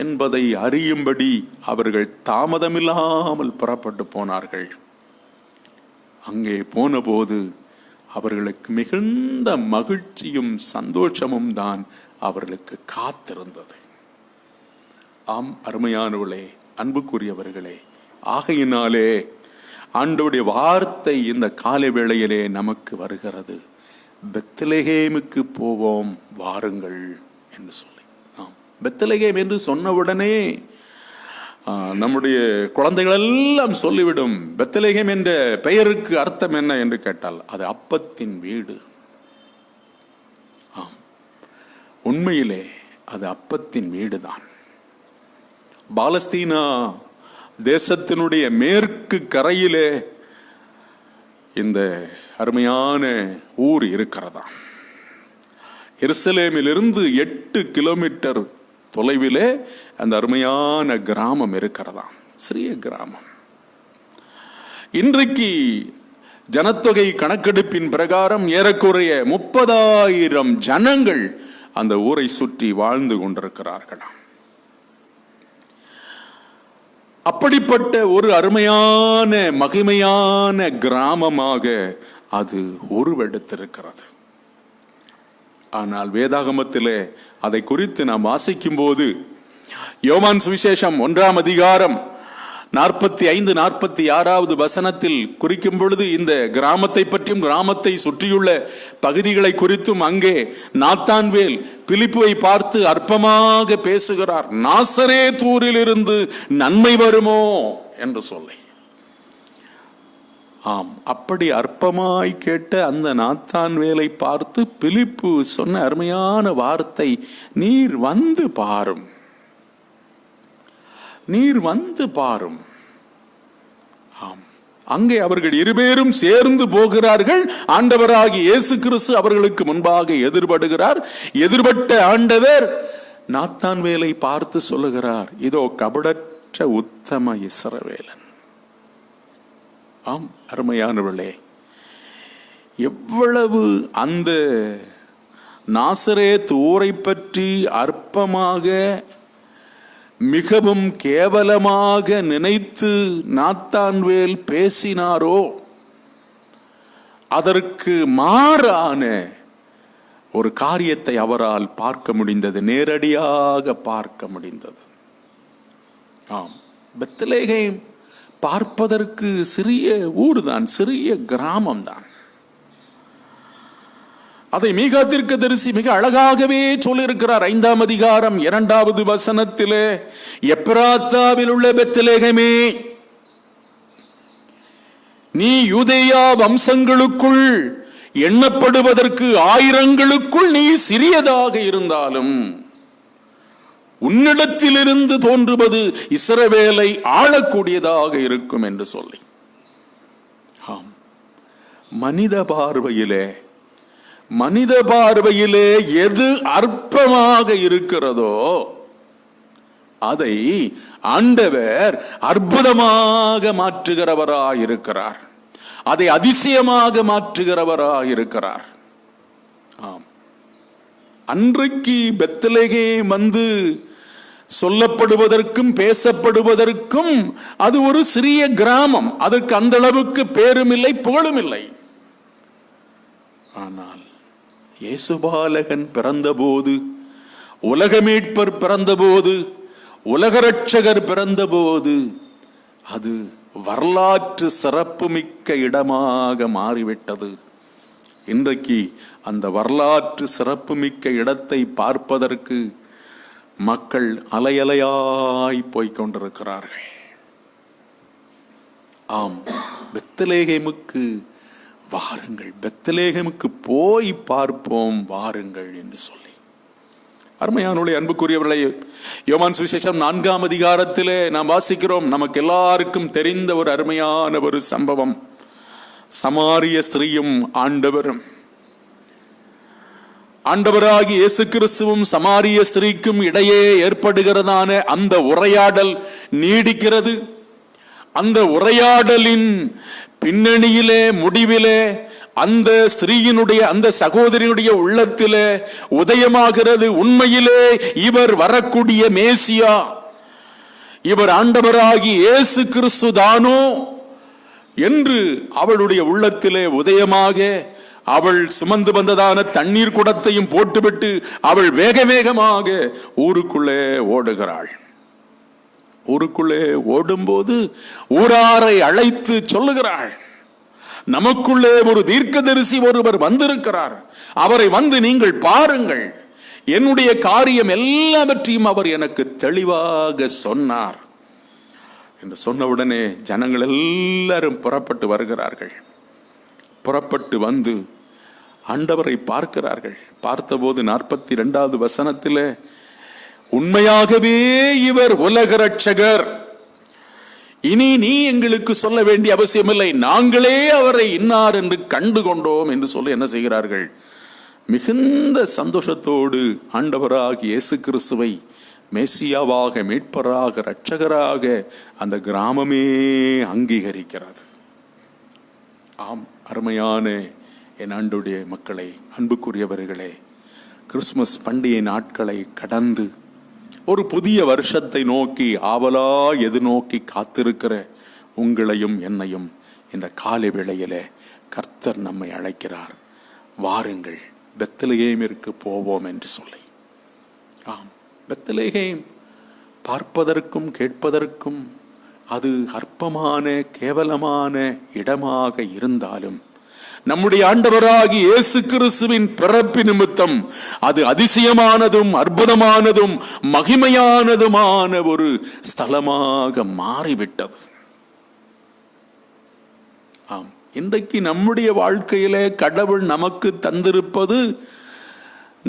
என்பதை அறியும்படி அவர்கள் தாமதமில்லாமல் புறப்பட்டு போனார்கள். அங்கே போன போது அவர்களுக்கு மிகுந்த மகிழ்ச்சியும் சந்தோஷமும் தான் அவர்களுக்கு காத்திருந்தது. ஆம் அருமையானவர்களே, அன்புக்குரியவர்களே, ஆகையினாலே ஆண்டவருடைய வார்த்தை இந்த காலை வேளையிலே நமக்கு வருகிறது. பெத்லகேமுக்கு போவோம் வாருங்கள் என்று சொல்லி. பெத்லகேம் என்று சொன்னவுடனே நம்முடைய குழந்தைகள் எல்லாம் சொல்லிவிடும், பெத்லகேம் என்ற பெயருக்கு அர்த்தம் என்ன என்று கேட்டால் அது அப்பத்தின் வீடு. ஆம், உண்மையிலே அது அப்பத்தின் வீடுதான். பாலஸ்தீனா தேசத்தினுடைய மேற்கு கரையிலே இந்த அருமையான ஊர் இருக்கிறதா. எருசலேமிலிருந்து 8 கிலோமீட்டர் தொலைவிலே அந்த அருமையான கிராமம் இருக்கிறதா, சிறிய கிராமம். இன்றைக்கு ஜனத்தொகை கணக்கெடுப்பின் பிரகாரம் ஏறக்குறைய 30,000 ஜனங்கள் அந்த ஊரை சுற்றி வாழ்ந்து கொண்டிருக்கிறார்களாம். அப்படிப்பட்ட ஒரு அருமையான மகிமையான கிராமமாக அது உருவெடுத்திருக்கிறது. ஆனால் வேதாகமத்திலே அதை குறித்து நாம் வாசிக்கும் போது யோவான் சுவிசேஷம் 1ஆம் அதிகாரம் 45-46 வசனத்தில் குறிக்கும் பொழுது இந்த கிராமத்தை பற்றியும் கிராமத்தை சுற்றியுள்ள பகுதிகளை குறித்தும் அங்கே நாத்தான்வேல் பிலிப்புவை பார்த்து அற்பமாக பேசுகிறார். நாசரேத் ஊரிலிருந்து நன்மை வருமோ என்று சொல்லி. ஆம், அப்படி அற்பமாய் கேட்ட அந்த நாத்தான்வேலை பார்த்து பிலிப்பு சொன்ன அருமையான வார்த்தை, நீர் வந்து பாரும், நீர் வந்து பாரும். ஆம், அங்கே அவர்கள் இருவேரும் சேர்ந்து போகிறார்கள். ஆண்டவராகிய இயேசு கிறிஸ்து அவர்களுக்கு முன்பாக எதிர்படுகிறார். எதிர்பட்ட ஆண்டவர் நாத்தான்வேலை பார்த்து சொல்லுகிறார், இதோ கபடற்ற உத்தம இஸ்ரவேலன். ஆம் அருமையானவர்களே, எவ்வளவு அந்த நாசரேத் ஊரை பற்றி அற்பமாக மிகவும் கேவலமாக நினைத்து நாத்தான்வேல் பேசினாரோ அதற்கு மாறான ஒரு காரியத்தை அவரால் பார்க்க முடிந்தது, நேரடியாக பார்க்க முடிந்தது. ஆம், பெத்லகேம் பார்ப்பதற்கு சிறிய ஊர் தான், சிறிய கிராமம் தான். அதை மீகா தீர்க்கதரிசி மிக அழகாகவே சொல்லியிருக்கிறார். 5ஆம் அதிகாரம் 2வது வசனத்திலே, எப்ராத்தாவில் உள்ள பெத்லகேமே, நீ யூதேயா வம்சங்களுக்குள் எண்ணப்படுவதற்கு 1000ங்களுக்குள் நீ சிறியதாக இருந்தாலும் உன்னிடத்திலிருந்து தோன்றுவது இஸ்ரவேலை ஆளக்கூடியதாக இருக்கும் என்று சொல்லி. ஆம், மனித பார்வையிலே எது அற்பமாக இருக்கிறதோ அதை ஆண்டவர் அற்புதமாக மாற்றுகிறவராயிருக்கிறார், அதை அதிசயமாக மாற்றுகிறவராயிருக்கிறார். ஆம், அன்றைக்கு பெத்லகேம் வந்து சொல்லப்படுவதற்கும் பேசப்படுவதற்கும் அது ஒரு சிறிய கிராமம். அதற்கு அந்த அளவுக்கு பேரும் இல்லை, புகழும் இல்லை. ஆனால் இயேசுபாலகன் பிறந்தபோது, உலக மீட்பர் பிறந்தபோது, உலக ரட்சகர் பிறந்தபோது அது வரலாற்று சிறப்புமிக்க இடமாக மாறிவிட்டது. இன்றைக்கு அந்த வரலாற்று சிறப்புமிக்க இடத்தை பார்ப்பதற்கு மக்கள் அலையலையாய் போய்கொண்டிருக்கிறார்கள். ஆம், பெத்லகேமுக்கு வாருங்கள், பெத்லகேமுக்கு போய் பார்ப்போம் வாருங்கள் என்று சொல்லி. அருமையானவர்களே, அன்புக்குரியவர்களே, யோவான் சுவிசேஷம் 4ஆம் அதிகாரத்திலே நாம் வாசிக்கிறோம். நமக்கு எல்லாருக்கும் தெரிந்த ஒரு அருமையான ஒரு சம்பவம். சமாரிய ஸ்திரீயும் ஆண்டவராகிய இயேசு கிறிஸ்துவும் சமாரிய ஸ்திரீக்கும் இடையே ஏற்படுகிறதான அந்த உரையாடல் நீடிக்கிறது. அந்த உரையாடலின் பின்னணியிலே, முடிவிலே அந்த ஸ்திரீயினுடைய, அந்த சகோதரியினுடைய உள்ளத்திலே உதயமாகிறது, உண்மையிலே இவர் வரக்கூடிய மேசியா, இவர் ஆண்டவராகி இயேசு கிறிஸ்து தானோ என்று அவளுடைய உள்ளத்திலே உதயமாக அவள் சுமந்து வந்ததான தண்ணீர் குடத்தையும் போட்டுவிட்டு அவள் வேக வேகமாக ஊருக்குள்ளே ஓடுகிறாள். ஊருக்குள்ளே ஓடும்போது ஊராரை அழைத்து சொல்லுகிறாள், நமக்குள்ளே ஒரு தீர்க்கதரிசி ஒருவர் வந்திருக்கிறார், அவரை வந்து நீங்கள் பாருங்கள், என்னுடைய காரியம் எல்லாவற்றையும் அவர் எனக்கு தெளிவாக சொன்னார் என்று சொன்னவுடனே ஜனங்கள் எல்லாரும் புறப்பட்டு வருகிறார்கள். புறப்பட்டு வந்து ஆண்டவரை பார்க்கிறார்கள். பார்த்தபோது 42வது வசனத்திலே, உண்மையாகவே இவர் உலக ரட்சகர், இனி நீ எங்களுக்கு சொல்ல வேண்டிய அவசியமில்லை, நாங்களே அவரை இன்னார் என்று கண்டு கொண்டோம் என்று சொல்லி என்ன செய்கிறார்கள்? மிகுந்த சந்தோஷத்தோடு ஆண்டவராகிய இயேசு கிறிஸ்துவை மேசியாவாக, மீட்பராக, இரட்சகராக அந்த கிராமமே அங்கீகரிக்கிறது. ஆம், அருமையான என் ஆண்டுடைய மக்களை, அன்புக்குரியவர்களே, கிறிஸ்துமஸ் பண்டிகை நாட்களை கடந்து ஒரு புதிய வருஷத்தை நோக்கி ஆவலா எதிர்நோக்கி காத்திருக்கிற உங்களையும் என்னையும் இந்த காலை வேளையிலே கர்த்தர் நம்மை அழைக்கிறார். வாருங்கள், பெத்லகேமிற்கு போவோம் என்று சொல்லி. ஆம், பெத்லகேம் பார்ப்பதற்கும் கேட்பதற்கும் அது அற்பமான கேவலமான இடமாக இருந்தாலும் நம்முடைய ஆண்டவராகிய இயேசு கிறிஸ்துவின் பிறப்பு நிமித்தம் அது அதிசயமானதும் அற்புதமானதும் மகிமையானதுமான ஒரு ஸ்தலமாக மாறிவிட்டது. ஆம், இன்றைக்கு நம்முடைய வாழ்க்கையிலே கடவுள் நமக்கு தந்திருப்பது,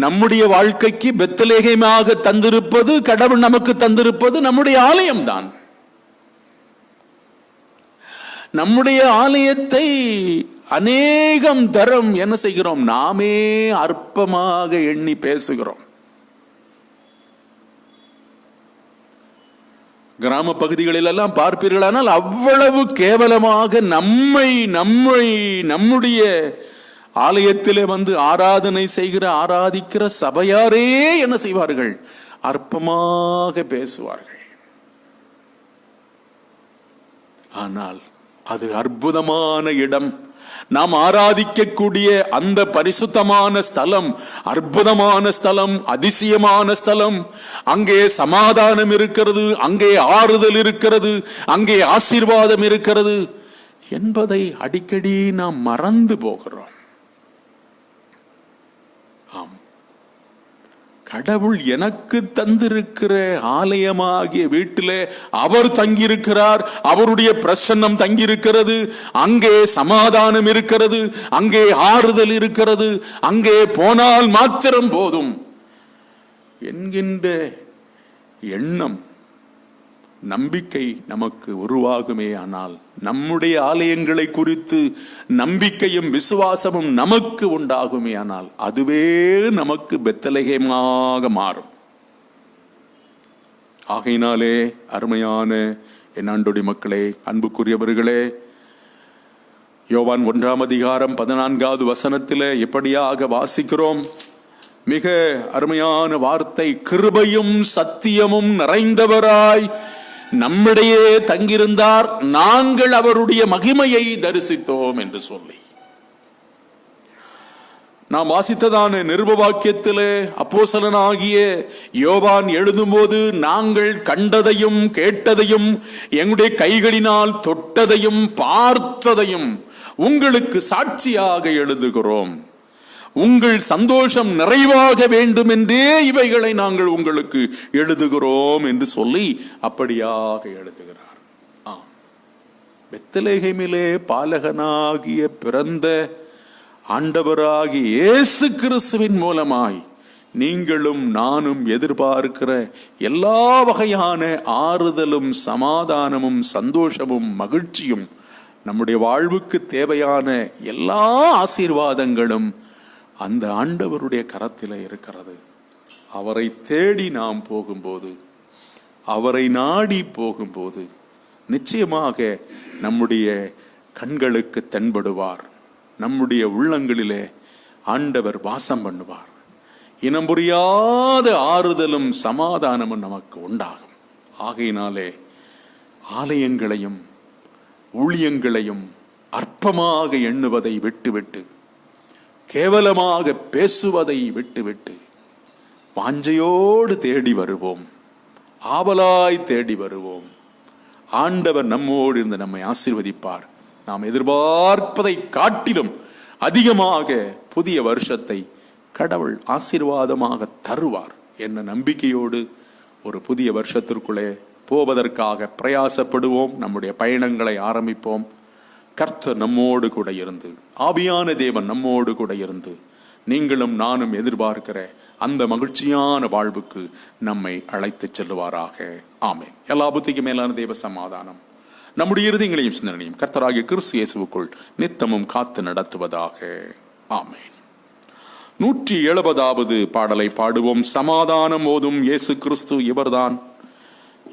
நம்முடைய வாழ்க்கைக்கு பெத்லகேமாக தந்திருப்பது, கடவுள் நமக்கு தந்திருப்பது நம்முடைய ஆலயம்தான். நம்முடைய ஆலயத்தை அநேகம் தரம் என்ன செய்கிறோம்? நாமே அற்பமாக எண்ணி பேசுகிறோம். கிராம பகுதிகளில் எல்லாம் பார்ப்பீர்களானால் அவ்வளவு கேவலமாக நம்முடைய ஆலயத்திலே வந்து ஆராதனை செய்கிற, ஆராதிக்கிற சபையாரே என்ன செய்வார்கள்? அற்பமாக பேசுவார்கள். ஆனால் அது அற்புதமான இடம். நாம் ஆராதிக்கக்கூடிய அந்த பரிசுத்தமான ஸ்தலம் அற்புதமான ஸ்தலம், அதிசயமான ஸ்தலம். அங்கே சமாதானம் இருக்கிறது, அங்கே ஆறுதல் இருக்கிறது, அங்கே ஆசீர்வாதம் இருக்கிறது என்பதை அடிக்கடி நாம் மறந்து போகிறோம். ஆம், கடவுள் எனக்கு தந்திருக்கிற ஆலயமாகிய வீட்டிலே அவர் தங்கியிருக்கிறார். அவருடைய பிரசன்னம் தங்கியிருக்கிறது. அங்கே சமாதானம் இருக்கிறது, அங்கே ஆறுதல் இருக்கிறது, அங்கே போனால் மாத்திரம் போதும் என்கின்ற எண்ணம், நம்பிக்கை நமக்கு உருவாகுமே. ஆனால் நம்முடைய ஆலயங்களை குறித்து நம்பிக்கையும் விசுவாசமும் நமக்கு உண்டாகுமே. ஆனால் அதுவே நமக்கு பெத்லகேமாக மாறும். ஆகையினாலே அருமையான என் ஆண்டோடி மக்களே, அன்புக்குரியவர்களே, யோவான் 1ஆம் அதிகாரம் 14வது வசனத்திலே எப்படியாக வாசிக்கிறோம்? மிக அருமையான வார்த்தை, கிருபையும் சத்தியமும் நிறைந்தவராய் நம்மிடையே தங்கியிருந்தார், நாங்கள் அவருடைய மகிமையை தரிசித்தோம் என்று சொல்லி. நாம் வாசித்ததான நிருப வாக்கியத்திலே அப்போஸ்தலனாகிய யோவான் எழுதும்போது, நாங்கள் கண்டதையும் கேட்டதையும் எங்களுடைய கைகளினால் தொட்டதையும் பார்த்ததையும் உங்களுக்கு சாட்சியாக எழுதுகிறோம். உங்கள் சந்தோஷம் நிறைவாக வேண்டும் என்றே இவைகளை நாங்கள் உங்களுக்கு எழுதுகிறோம் என்று சொல்லி அப்படியாக எழுதுகிறார். பெத்லகேமிலே பாலகனாகிய பிறந்த ஆண்டவராகிய இயேசு கிறிஸ்துவின் மூலமாய் நீங்களும் நானும் எதிர்பார்க்கிற எல்லா வகையான ஆறுதலும் சமாதானமும் சந்தோஷமும் மகிழ்ச்சியும், நம்முடைய வாழ்வுக்கு தேவையான எல்லா ஆசீர்வாதங்களும் அந்த ஆண்டவருடைய கரத்தில் இருக்கிறது. அவரை தேடி நாம் போகும்போது, அவரை நாடி போகும்போது நிச்சயமாக நம்முடைய கண்களுக்கு தென்படுவார். நம்முடைய உள்ளங்களிலே ஆண்டவர் வாசம் பண்ணுவார். இனம் புரியாத ஆறுதலும் சமாதானமும் நமக்கு உண்டாகும். ஆகையினாலே ஆலயங்களையும் ஊழியங்களையும் அற்பமாக எண்ணுவதை விட்டுவிட்டு, கேவலமாக பேசுவதை விட்டுவிட்டு வாஞ்சையோடு தேடி வருவோம், ஆவலாய் தேடி வருவோம். ஆண்டவர் நம்மோடு இருந்து நம்மை ஆசீர்வதிப்பார். நாம் எதிர்பார்ப்பதை காட்டிலும் அதிகமாக புதிய வருஷத்தை கடவுள் ஆசீர்வாதமாக தருவார் என்ற நம்பிக்கையோடு ஒரு புதிய வருஷத்திற்குள்ளே போவதற்காக பிரயாசப்படுவோம். நம்முடைய பயணங்களை ஆரம்பிப்போம். கர்த்தர் நம்மோடு கூட இருந்து, ஆவியான தேவன் நம்மோடு கூட இருந்து, நீங்களும் நானும் எதிர்பார்க்கிற அந்த மகிழ்ச்சியான வாழ்வுக்கு நம்மை அழைத்து செல்லுவாராக. ஆமென். எல்லா புத்திக்கு மேலான தேவ சமாதானம் நம்முடைய இருதயங்களையும் சிந்தனையும் கர்த்தராகிய கிறிஸ்து இயேசுவுக்குள் நித்தமும் காத்து நடத்துவதாக. ஆமென். 170வது பாடலை பாடுவோம். சமாதானம் ஓதும் இயேசு கிறிஸ்து இவர்தான்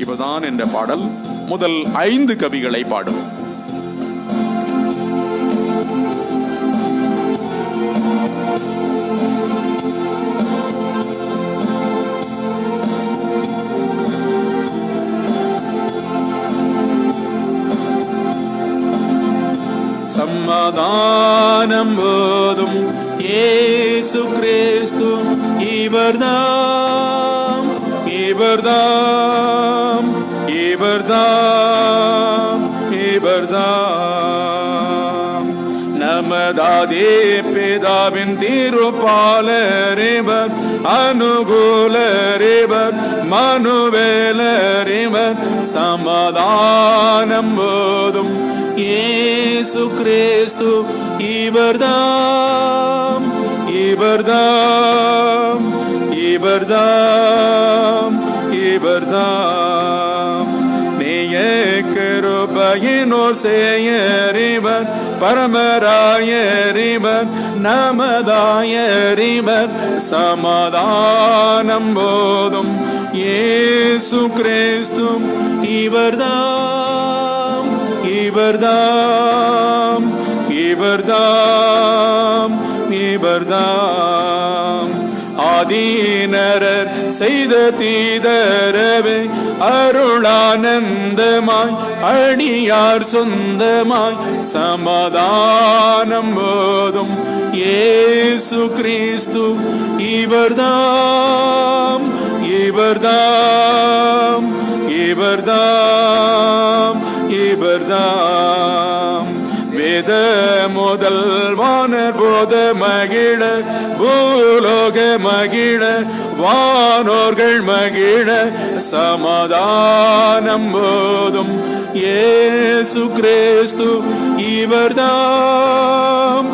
இவர்தான் என்ற பாடல் முதல் 5 கவிகளை பாடுவோம். சமாதானம் போதும் இயேசு கிறிஸ்து இவர்தாம் இவர்தாம் இவர்தாம் இவர்தாம் நமதாதே பிதாவின் திருப்பாலரிவர், அனுகூலரிவர், மனுவேலரிவர். சமாதானம் போதும் இயேசு கிறிஸ்து இவர்தாம் இவர்தாம் இவர்தாம் இவர்தாம். நீய கிருபையினோர் சேயரிவர், பரமராயரிவர், நமதாயரிவர். சமாதானம் போதும் இயேசு கிறிஸ்து இவர்தாம் இவர்தாம் இவர்தாம் இவர்தாம். ஆதீனரர் செய்த தீதரவே அருளானந்தமாய் அடியார் சொந்தமாய். சமாதானம் போதும் இயேசு கிறிஸ்து இவர்தாம் இவர்தாம் இவர்தாம் இவர்தாம். வேத முதல்வானர் போத மகிழ, பூலோக மகிழ, வானோர்கள் மகிழ. சமாதானம் போதும் இயேசு கிறிஸ்து இவர்தாம்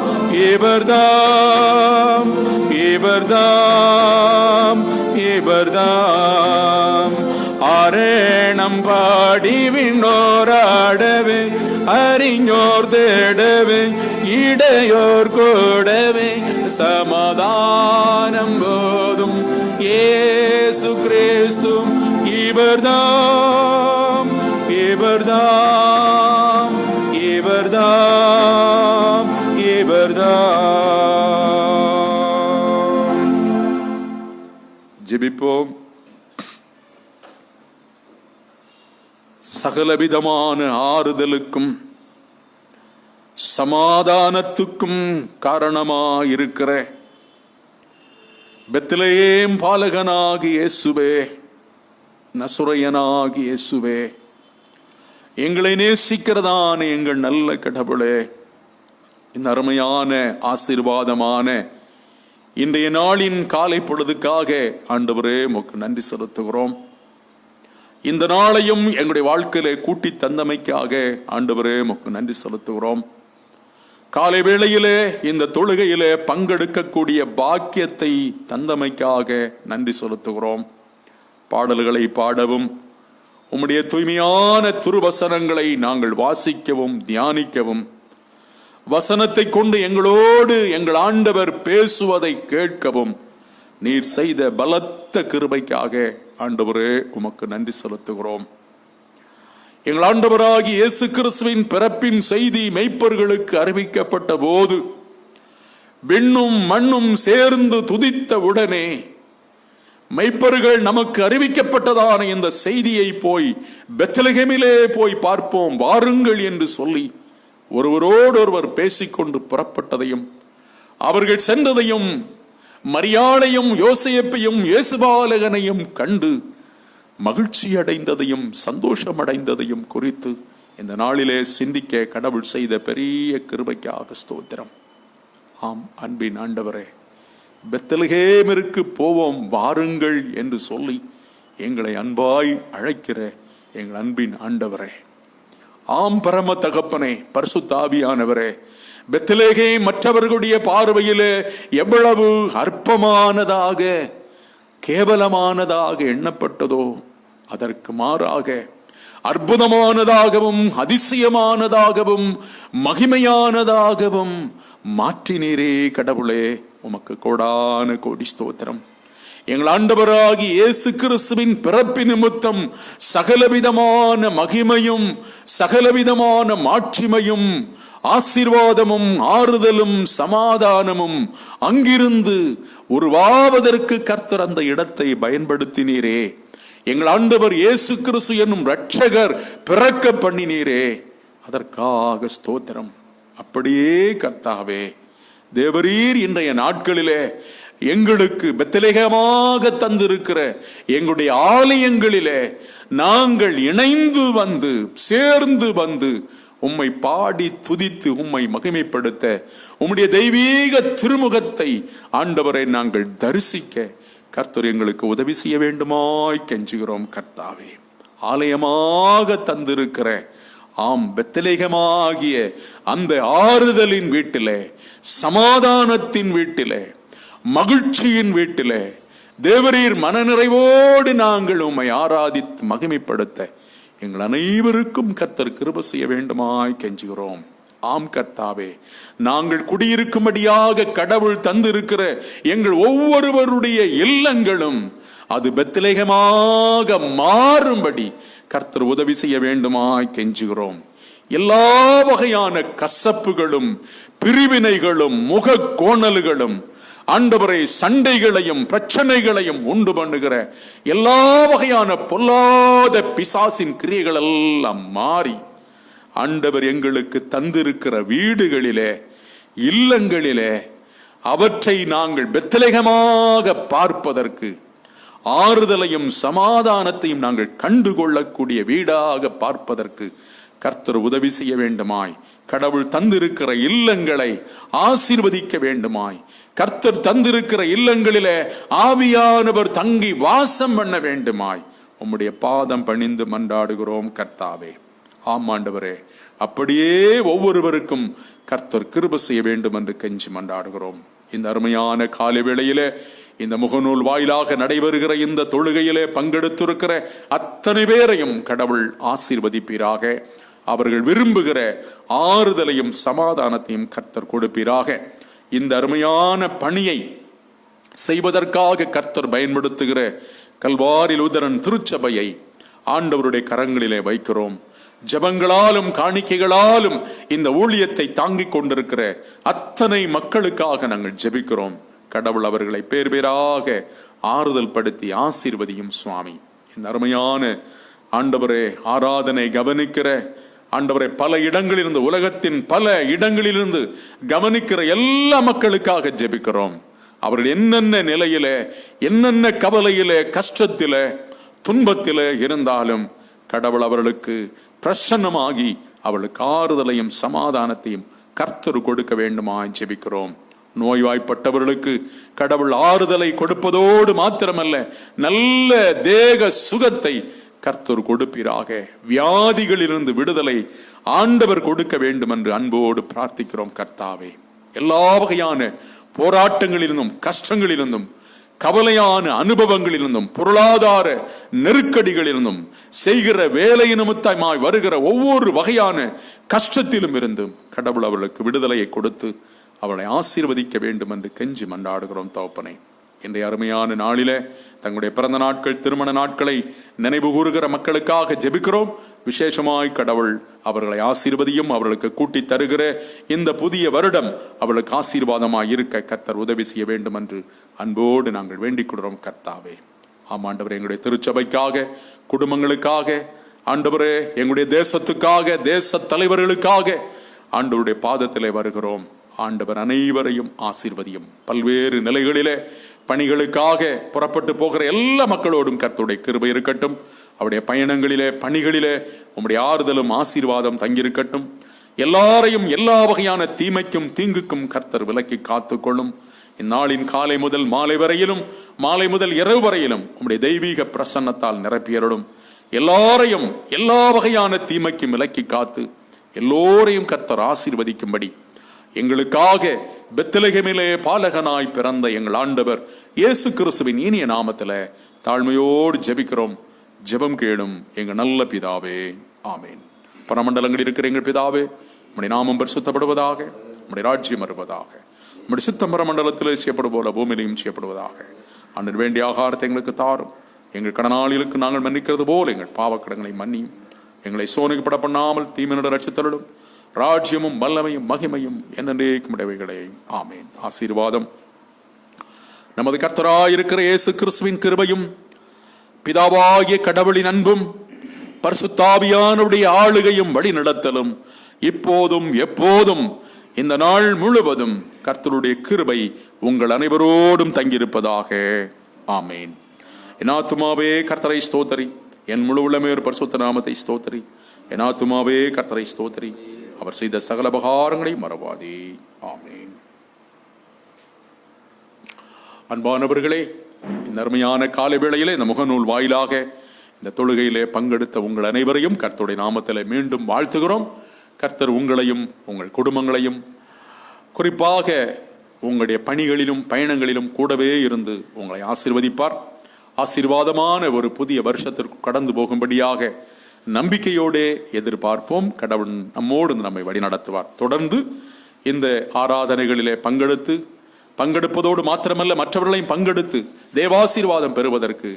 இவர்தாம் இவர்தாம் இவர்தாம். ஆரணம் பாடி விண்ணோராடவே, அறிஞோர் தேடவே, இடையோர் கூடவே. சமாதானம் போதும் இயேசு கிறிஸ்து இவர்தாம் இவர்தாம் இவர்தாம் இவர்தாம். ஜெபிப்போம். சகலவிதமான ஆறுதலுக்கும் சமாதானத்துக்கும் காரணமாயிருக்கிற பெத்லகேம் பாலகனாகி இயேசுவே, நசுரையனாகி இயேசுவே, எங்களை நேசிக்கிறதான எங்கள் நல்ல கடவுளே, இந்த அருமையான ஆசீர்வாதமான இன்றைய நாளின் காலை பொழுதுக்காக ஆண்டவரே உமக்கு நன்றி செலுத்துகிறோம். இந்த நாளையும் எங்களுடைய வாழ்க்கையிலே கூட்டி தந்தமைக்காக ஆண்டவரே உமக்கு நன்றி செலுத்துகிறோம். காலை வேளையிலே இந்த தொழுகையிலே பங்கெடுக்கக்கூடிய பாக்கியத்தை தந்தமைக்காக நன்றி செலுத்துகிறோம். பாடல்களை பாடவும் உம்முடைய தூய்மையான திருவசனங்களை நாங்கள் வாசிக்கவும் தியானிக்கவும், வசனத்தை கொண்டு எங்களோடு எங்கள் ஆண்டவர் பேசுவதை கேட்கவும் நீர் செய்த பலத்த கிருபைக்காக ஆண்டவரே உமக்கு நன்றி செலுத்துகிறோம். எங்கள் ஆண்டவராகி இயேசு கிறிஸ்துவின் பிறப்பின் செய்தி மெய்ப்பர்களுக்கு அறிவிக்கப்பட்ட போது விண்ணும் மண்ணும் சேர்ந்து துதித்த உடனே மெய்ப்பர்கள் நமக்கு அறிவிக்கப்பட்டதான இந்த செய்தியை போய் பெத்லகேமிலே போய் பார்ப்போம் வாருங்கள் என்று சொல்லி ஒருவரோடு ஒருவர் பேசிக்கொண்டு புறப்பட்டதையும், அவர்கள் சென்றதையும், மரியாளையும் யோசேப்பையும் இயேசுபாலகனையும் கண்டு மகிழ்ச்சி அடைந்ததையும் சந்தோஷம் அடைந்ததையும் குறித்து இந்த நாளிலே சிந்திக்க கடவுள் செய்த பெரிய கிருபைக்காக ஸ்தோத்திரம். ஆம் அன்பின் ஆண்டவரே, பெத்லகேமிற்கு போவோம் வாருங்கள் என்று சொல்லி எங்களை அன்பாய் அழைக்கிற எங்கள் அன்பின் ஆண்டவரே, ஆம் பரம தகப்பனே, பரிசுத்த ஆவியானவரே, பெத்லகேம் மற்றவர்களுடைய பார்வையிலே எவ்வளவு அற்பமானதாக கேவலமானதாக எண்ணப்பட்டதோ அதற்கு மாறாக அற்புதமானதாகவும் அதிசயமானதாகவும் மகிமையானதாகவும் மாற்றினீரே கடவுளே. உமக்கு கோடான கோடி ஸ்தோத்திரம். எங்கள் ஆண்டவராகி இயேசு கிறிஸ்துவின் பிறப்பு நிமித்தம் சகலவிதமான மகிமையும் சகலவிதமான மாட்சிமையும் ஆசீர்வாதமும் ஆறுதலும் சமாதானமும் அங்கிருந்து உருவாவதற்கு கர்த்தர் அந்த இடத்தை பயன்படுத்தினீரே. எங்கள் ஆண்டவர் இயேசு கிறிஸ்து என்னும் இரட்சகர் பிறக்க பண்ணினீரே, அதற்காக ஸ்தோத்திரம். அப்படியே கர்த்தாவே, தேவரீர் இன்றைய நாட்களிலே எங்களுக்கு பெத்லகேமாக தந்திருக்கிற எங்களுடைய ஆலயங்களிலே நாங்கள் இணைந்து வந்து சேர்ந்து வந்து உம்மை பாடி துதித்து உம்மை மகிமைப்படுத்த உம்முடைய தெய்வீக திருமுகத்தை ஆண்டவரை நாங்கள் தரிசிக்க கர்த்தர் எங்களுக்கு உதவி செய்ய வேண்டுமாய் கெஞ்சுகிறோம். கர்த்தாவே, ஆலயமாக தந்திருக்கிற ஆம் பெத்லகேமாகிய அந்த ஆறுதலின் வீட்டிலே, சமாதானத்தின் வீட்டிலே, மகிழ்ச்சியின் வீட்டிலே தேவரீர் மனநிறைவோடு நாங்கள் உம்மை ஆராதித்து மகிமைப்படுத்த எங்கள் அனைவருக்கும் கர்த்தர் கிருபை செய்ய வேண்டுமாய் கெஞ்சுகிறோம். ஆம் கர்த்தாவே, நாங்கள் குடியிருக்கும்படியாக கடவுள் தந்திருக்கிற எங்கள் ஒவ்வொருவருடைய இல்லங்களும் அது பெத்லகேமாக மாறும்படி கர்த்தர் உதவி செய்ய வேண்டுமாய் கெஞ்சுகிறோம். எல்லா வகையான கசப்புகளும் பிரிவினைகளும் முக கோணல்களும் ஆண்டவரை சண்டைகளையும் பிரச்சனைகளையும் உண்டு பண்ணுகிற எல்லா வகையான பொல்லாத பிசாசின் கிரியைகள் எல்லாம் மாறி ஆண்டவர் எங்களுக்கு தந்திருக்கிற வீடுகளிலே இல்லங்களிலே அவற்றை நாங்கள் பெத்லகேமாக பார்ப்பதற்கு ஆறுதலையும் சமாதானத்தையும் நாங்கள் கண்டுகொள்ளக்கூடிய வீடாக பார்ப்பதற்கு கர்த்தர் உதவி செய்ய வேண்டுமாய், கடவுள் தந்திருக்கிற இல்லங்களை ஆசீர்வதிக்க வேண்டுமாய், கர்த்தர் தந்திருக்கிற இல்லங்களிலே ஆவியானவர் தங்கி வாசம் பண்ண வேண்டுமாய் உம்முடைய பாதம் பணிந்து மன்றாடுகிறோம் கர்த்தாவே. ஆமாண்டவரே, அப்படியே ஒவ்வொருவருக்கும் கர்த்தர் கிருபை செய்ய வேண்டும் என்று கெஞ்சி மன்றாடுகிறோம். இந்த அருமையான காலை வேளையிலே இந்த முகநூல் வாயிலாக நடைபெறுகிற இந்த தொழுகையிலே பங்கெடுத்திருக்கிற அத்தனை பேரையும் கடவுள் ஆசீர்வதிப்பீராக. அவர்கள் விரும்புகிற ஆறுதலையும் சமாதானத்தையும் கர்த்தர் கொடுப்பீராக. இந்த அருமையான பணியை செய்வதற்காக கர்த்தர் பயன்படுத்துகிற கல்வாரி லூதரன் திருச்சபையை ஆண்டவருடைய கரங்களிலே வைக்கிறோம். ஜபங்களாலும் காணிக்கைகளாலும் இந்த ஊழியத்தை தாங்கிக் கொண்டிருக்கிற அத்தனை மக்களுக்காக நாங்கள் ஜெபிக்கிறோம். கடவுள் அவர்களை பேர் பேராக ஆறுதல் படுத்தி ஆசீர்வதியும் சுவாமி. இந்த அருமையான ஆண்டவரே ஆராதனை கவனிக்கிற ஆண்டவரை பல இடங்களிலிருந்து உலகத்தின் பல இடங்களிலிருந்து கவனிக்கிற எல்லா மக்களுக்காக ஜெபிக்கிறோம். அவர்கள் என்னென்ன நிலையிலே, என்னென்ன கவலையிலே, கஷ்டத்திலே, துன்பத்திலே இருந்தாலும் கடவுள் அவர்களுக்கு பிரசன்னமாகி அவர்களுக்கு ஆறுதலையும் சமாதானத்தையும் கர்த்தர் கொடுக்க வேண்டுமா ஜெபிக்கிறோம். நோய்வாய்ப்பட்டவர்களுக்கு கடவுள் ஆறுதலை கொடுப்பதோடு மாத்திரமல்ல, நல்ல தேக சுகத்தை கர்த்தர் கொடுப்பீராக. வியாதிகளிலிருந்து விடுதலை ஆண்டவர் கொடுக்க வேண்டும் என்று அன்போடு பிரார்த்திக்கிறோம். கர்த்தாவே, எல்லா வகையான போராட்டங்களிலிருந்தும், கஷ்டங்களிலிருந்தும், கவலையான அனுபவங்களிலிருந்தும், பொருளாதார நெருக்கடிகளிலிருந்தும், செய்கிற வேலை நிமித்தமாய் வருகிற ஒவ்வொரு வகையான கஷ்டத்திலும் இருந்தும் கடவுள் அவர்களுக்கு விடுதலையை கொடுத்து அவளை ஆசீர்வதிக்க வேண்டும் என்று கெஞ்சி மன்றாடுகிறோம். தகப்பனே, இன்றைய அருமையான நாளிலே தங்களுடைய பிறந்த நாட்கள், திருமண நாட்களை நினைவு கூறுகிற மக்களுக்காக ஜெபிக்கிறோம். விசேஷமாய் கடவுள் அவர்களை ஆசீர்வதியும். அவர்களுக்கு கூட்டி தருகிற இந்த புதிய வருடம் அவர்களுக்கு ஆசீர்வாதமாய் இருக்க கர்த்தர் உதவி செய்ய வேண்டும் என்று அன்போடு நாங்கள் வேண்டிக் கொள்கிறோம். கர்த்தாவே, ஆமாண்டவரே, எங்களுடைய திருச்சபைக்காக, குடும்பங்களுக்காக, ஆண்டவரே, எங்களுடைய தேசத்துக்காக, தேச தலைவர்களுக்காக ஆண்டவருடைய பாதத்திலே வருகிறோம். ஆண்டவர் அனைவரையும் ஆசீர்வதியும். பல்வேறு நிலைகளிலே பணிகளுக்காக புறப்பட்டு போகிற எல்லா மக்களோடும் கர்த்தருடைய கிருபை இருக்கட்டும். அவருடைய பயணங்களிலே, பணிகளிலே உம்முடைய ஆறுதலும் ஆசீர்வாதம் தங்கியிருக்கட்டும். எல்லாரையும் எல்லா வகையான தீமைக்கும் தீங்குக்கும் கர்த்தர் விலக்கி காத்துக்கொள்ளும். இந்நாளின் காலை முதல் மாலை வரையிலும், மாலை முதல் இரவு வரையிலும் உம்முடைய தெய்வீக பிரசன்னத்தால் நிரப்பியருளும். எல்லாரையும் எல்லா வகையான தீமைக்கும் விலக்கி காத்து எல்லோரையும் கர்த்தர் ஆசீர்வதிக்கும்படி எங்களுக்காக பெத்லகேமிலே பாலகனாய் பிறந்த எங்கள் ஆண்டவர் இயேசு கிறிஸ்துவின் இனிய நாமத்தில் தாழ்மையோடு ஜெபிக்கிறோம். ஜெபம் கேளும் எங்கள் நல்ல பிதாவே, ஆமேன். பரமண்டலங்களில் இருக்கிற எங்கள் பிதாவே, உம்முடைய நாமம் பரிசுத்தப்படுவதாக, உம்முடைய ராஜ்யம் வருவதாக, உம்முடைய சித்தம் பரமண்டலத்தில் செய்யப்படும் போல பூமியிலையும் செய்யப்படுவதாக. அன்று வேண்டிய ஆகாரத்தை எங்களுக்கு தாரும். எங்கள் கடனாளிகளுக்கு நாங்கள் மன்னிக்கிறது போல எங்கள் பாவக்கடங்களை மன்னியும். எங்களை சோதனைப்பட பண்ணாமல் தீமையினோடு ரட்சித்தருளும். ராஜ்யமும் வல்லமையும் மகிமையும் என்னென்றைக்கும் உடையவைகளே, ஆமேன். ஆசீர்வாதம் நமது கர்த்தராயிருக்கிற இயேசு கிறிஸ்துவின் கிருபையும், பிதாவாகிய கடவுளின் அன்பும், பரிசுத்தாவியானுடைய ஆளுகையும் வழிநடத்தலும் இப்போதும் எப்போதும் இந்த நாள் முழுவதும் கர்த்தருடைய கிருபை உங்கள் அனைவரோடும் தங்கியிருப்பதாக. ஆமேன். என் ஆத்துமாவே கர்த்தரை ஸ்தோத்தரி, என் முழு உள்ளமே ஒரு பரிசுத்த நாமத்தை ஸ்தோத்தரி. என் ஆத்துமாவே கர்த்தரை ஸ்தோத்தரி, அவர் செய்த சகல உபகாரங்களை மறவாதே. ஆமேன். அன்பானவர்களே, இந்த அருமையான காலை வேளையிலே இந்த முகநூல் வாயிலாக இந்த தொழுகையிலே பங்கெடுத்த உங்கள் அனைவரையும் கர்த்தருடைய நாமத்திலே மீண்டும் வாழ்த்துகிறோம். கர்த்தர் உங்களையும் உங்கள் குடும்பங்களையும் குறிப்பாக உங்களுடைய பணிகளிலும் பயணங்களிலும் கூடவே இருந்து உங்களை ஆசீர்வதிப்பார். ஆசீர்வாதமான ஒரு புதிய வருஷத்திற்கு கடந்து போகும்படியாக நம்பிக்கையோடு எதிர்பார்ப்போம். கடவுள் நம்மோடு நம்மை வழி நடத்துவார். தொடர்ந்து இந்த ஆராதனைகளிலே பங்கெடுப்பதோடு மாத்திரமல்ல, மற்றவர்களையும் பங்கெடுத்து தேவாசீர்வாதம் பெறுவதற்கு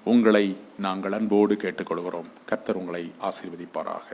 உங்களை நாங்கள் அன்போடு கேட்டுக்கொள்கிறோம். கர்த்தர் உங்களை ஆசீர்வதிப்பாராக.